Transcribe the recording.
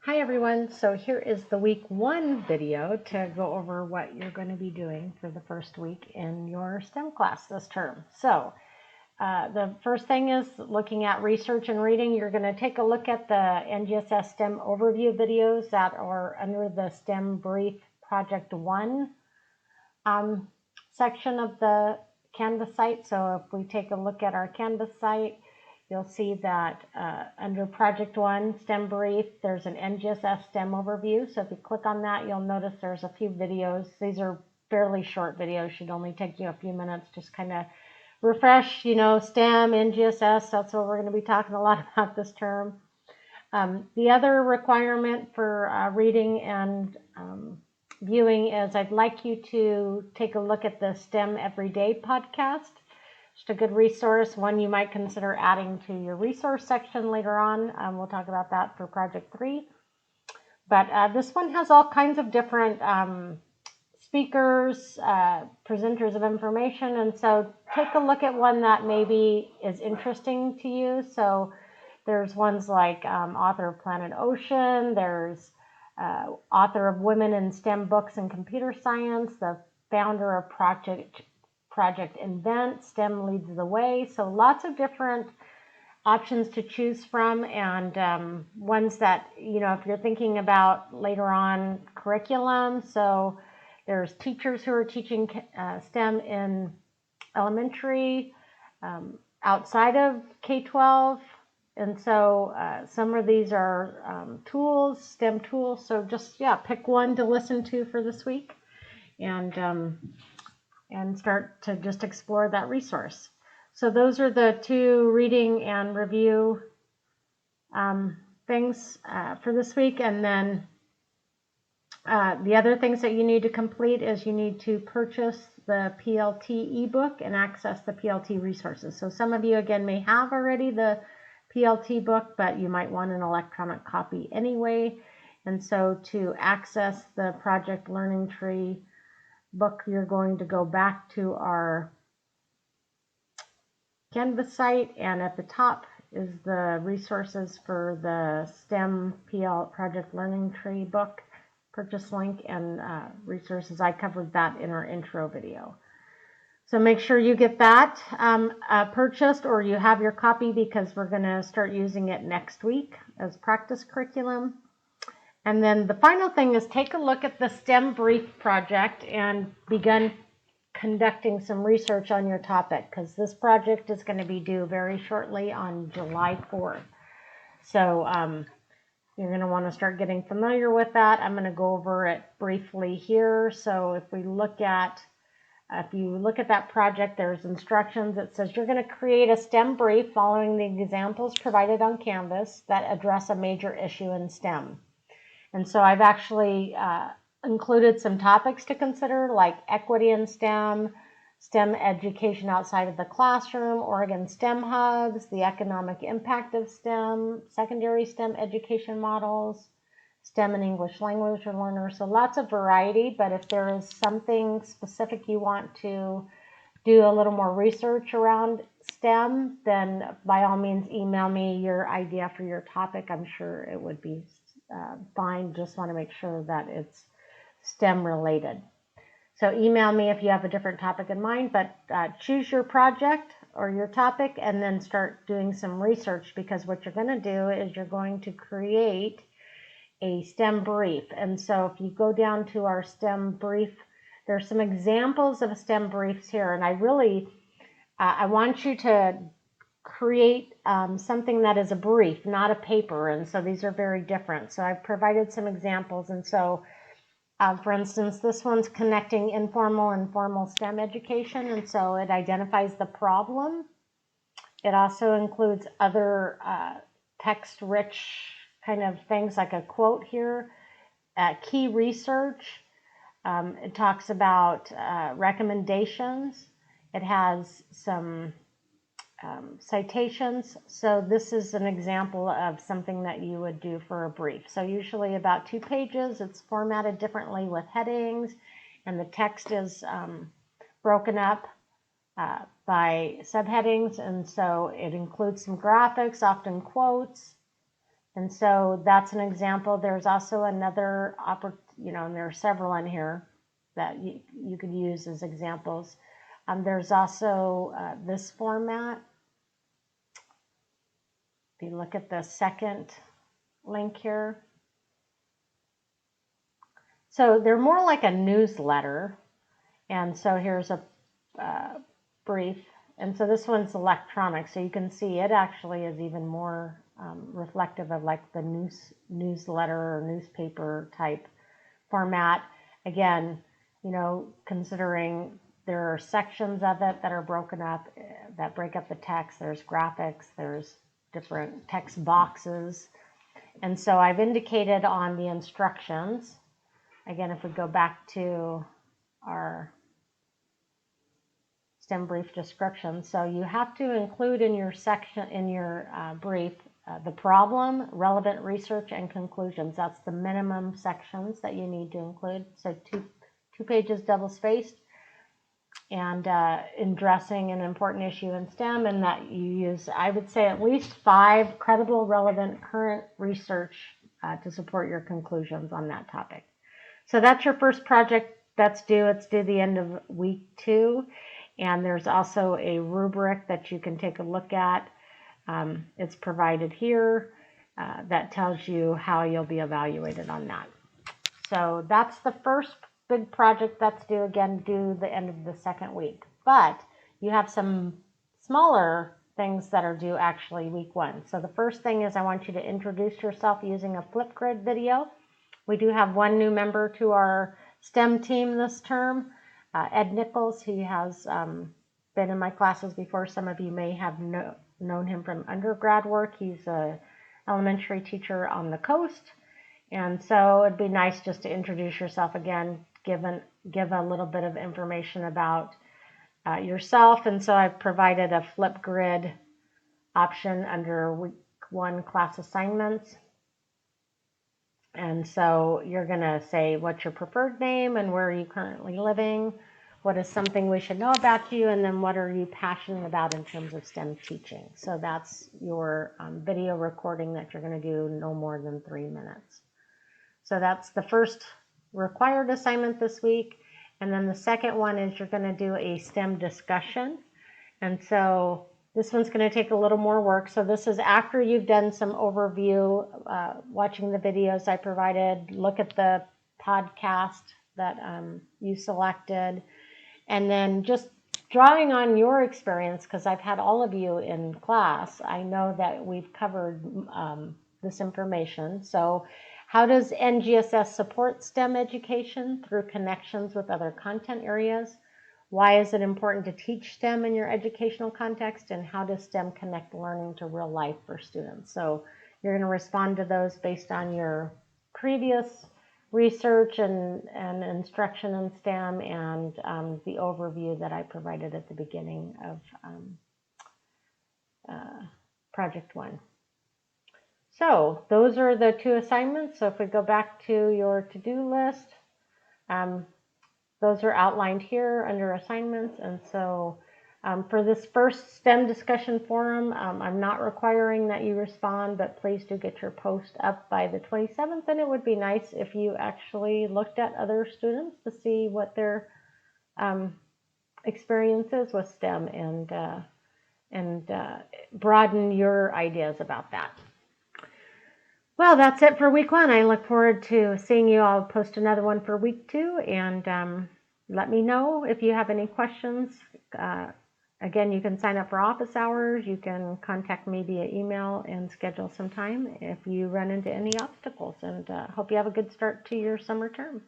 Hi everyone, so here is the week 1 video to go over what you're going to be doing for the first week in your STEM class this term. So the first thing is looking at research and reading. You're going to take a look at the NGSS STEM overview videos that are under the STEM Brief Project 1 section of the Canvas site. So if we take a look at our Canvas site, you'll see that under Project 1, STEM Brief, there's an NGSS STEM overview. So if you click on that, you'll notice there's a few videos. These are fairly short videos, should only take you a few minutes, just kind of refresh, STEM, NGSS, that's what we're going to be talking a lot about this term. The other requirement for reading and viewing is I'd like you to take a look at the STEM Everyday podcast. Just a good resource, one you might consider adding to your resource section later on. We'll talk about that for Project 3. But this one has all kinds of different speakers, presenters of information, and so take a look at one that maybe is interesting to you. So there's ones like author of Planet Ocean, there's author of Women in STEM Books and Computer Science, the founder of Project Invent, STEM Leads the Way. So lots of different options to choose from, and ones that, if you're thinking about later on curriculum. So there's teachers who are teaching STEM in elementary, outside of K-12. And so some of these are tools, STEM tools. So just, pick one to listen to for this week and start to just explore that resource. So those are the two reading and review things for this week. And then the other things that you need to complete is you need to purchase the PLT ebook and access the PLT resources. So some of you, again, may have already the PLT book, but you might want an electronic copy anyway. And so to access the Project Learning Tree book, you're going to go back to our Canvas site, and at the top is the resources for the STEM Project Learning Tree book purchase link and resources. I covered that in our intro video. So make sure you get that purchased, or you have your copy, because we're going to start using it next week as practice curriculum. And then the final thing is take a look at the STEM Brief project and begin conducting some research on your topic, because this project is going to be due very shortly on July 4th. So you're going to want to start getting familiar with that. I'm going to go over it briefly here. So if you look at that project, there's instructions. It says you're going to create a STEM brief following the examples provided on Canvas that address a major issue in STEM. And so I've actually included some topics to consider, like equity in STEM, STEM education outside of the classroom, Oregon STEM hubs, the economic impact of STEM, secondary STEM education models, STEM and English language learners. So lots of variety, but if there is something specific you want to do a little more research around STEM, then by all means email me your idea for your topic. I'm sure it would be fine. Just want to make sure that it's STEM related. So email me if you have a different topic in mind, but choose your project or your topic and then start doing some research, because what you're going to do is you're going to create a STEM brief. And so if you go down to our STEM brief, there's some examples of STEM briefs here, and I want you to create something that is a brief, not a paper, and so these are very different. So I've provided some examples, and so for instance, this one's connecting informal and formal STEM education, and so it identifies the problem. It also includes other text-rich kind of things, like a quote here, key research. It talks about recommendations. It has some citations. So this is an example of something that you would do for a brief. So usually about 2 pages. It's formatted differently with headings, and the text is broken up by subheadings, and so it includes some graphics, often quotes, And so that's an example. There's also another, and there are several in here that you could use as examples. There's also this format. If you look at the second link here. So they're more like a newsletter. And so here's a brief. And so this one's electronic. So you can see it actually is even more reflective of like the newsletter or newspaper type format. Again, considering there are sections of it that are broken up, that break up the text. There's graphics, there's different text boxes. And so I've indicated on the instructions, again, if we go back to our STEM brief description. So you have to include in your section, in your brief, the problem, relevant research, and conclusions. That's the minimum sections that you need to include. So two pages double spaced, and addressing an important issue in STEM, and that you use, I would say, at least 5 credible, relevant, current research to support your conclusions on that topic. So that's your first project that's due. It's due the end of week 2. And there's also a rubric that you can take a look at. It's provided here that tells you how you'll be evaluated on that. So that's the first big project that's due, again, due the end of the second week. But you have some smaller things that are due actually week 1. So the first thing is I want you to introduce yourself using a Flipgrid video. We do have one new member to our STEM team this term, Ed Nichols. He has been in my classes before. Some of you may have known him from undergrad work. He's an elementary teacher on the coast. And so it'd be nice just to introduce yourself again, give a little bit of information about yourself. And so I've provided a Flipgrid option under week 1 class assignments. And so you're going to say what's your preferred name and where are you currently living, what is something we should know about you, and then what are you passionate about in terms of STEM teaching. So that's your video recording that you're going to do no more than 3 minutes. So that's the first required assignment this week. And then the second one is you're going to do a STEM discussion. And so this one's going to take a little more work. So this is after you've done some overview, watching the videos I provided, look at the podcast that you selected, and then just drawing on your experience, because I've had all of you in class. I know that we've covered this information. So how does NGSS support STEM education through connections with other content areas? Why is it important to teach STEM in your educational context? And how does STEM connect learning to real life for students? So you're going to respond to those based on your previous research and instruction in STEM and the overview that I provided at the beginning of Project 1. So those are the 2 assignments. So if we go back to your to-do list, those are outlined here under assignments. And so for this first STEM discussion forum, I'm not requiring that you respond, but please do get your post up by the 27th. And it would be nice if you actually looked at other students to see what their experience is with STEM and broaden your ideas about that. Well, that's it for week 1. I look forward to seeing you. I'll post another one for week 2, and let me know if you have any questions. Again, you can sign up for office hours. You can contact me via email and schedule some time if you run into any obstacles. And hope you have a good start to your summer term.